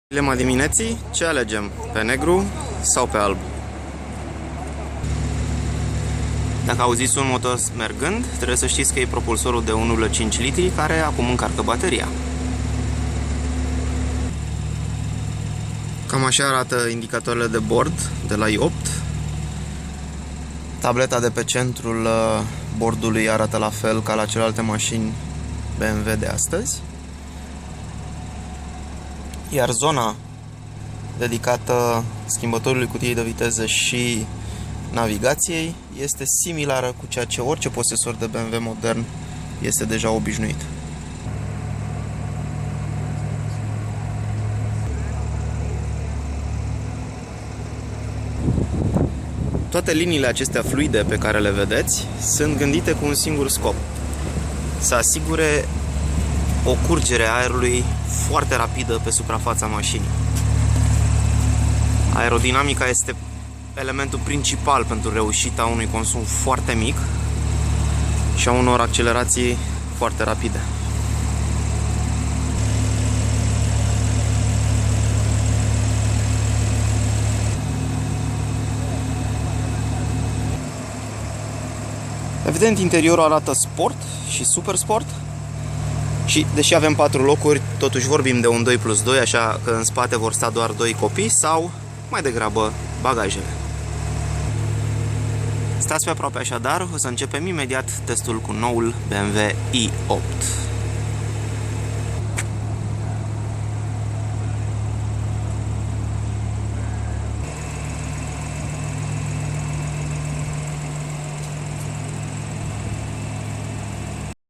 Dilema dimineții, ce alegem? Pe negru sau pe alb? Dacă auziți un motor mergând, trebuie să știți că e propulsorul de 1,5 litri care acum încarcă bateria. Cam așa arată indicatoarele de bord de la i8. Tableta de pe centrul bordului arată la fel ca la celelalte mașini BMW de astăzi. Iar zona dedicată schimbătorului cutiei de viteză și navigației este similară cu ceea ce orice posesor de BMW modern este deja obișnuit. Toate liniile acestea fluide pe care le vedeți sunt gândite cu un singur scop: să asigure o curgere a aerului foarte rapidă pe suprafața mașinii. Aerodinamica este elementul principal pentru reușita unui consum foarte mic și a unor accelerații foarte rapide. Evident, interiorul arată sport și super sport. Și deși avem 4 locuri, totuși vorbim de un 2+2, așa că în spate vor sta doar 2 copii sau mai degrabă bagajele. Stați pe aproape așadar, o să începem imediat testul cu noul BMW i8.